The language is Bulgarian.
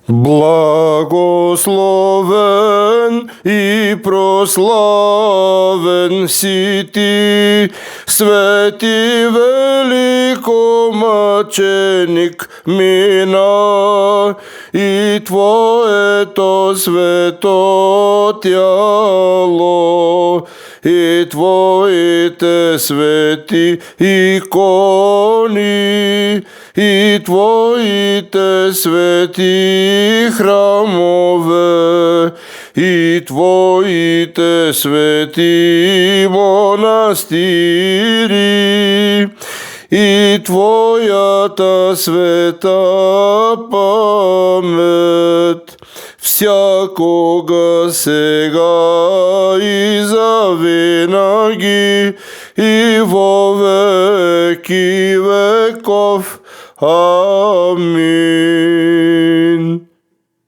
Благословен и прославен си ти, свети великомаченик мина, и Твоето свето тяло, и Твоите свети икони, и Твоите свети храмове, и Твоите свети монастири, и Твојата света памет, всякога сега и завинаги и во веки веков. Амин.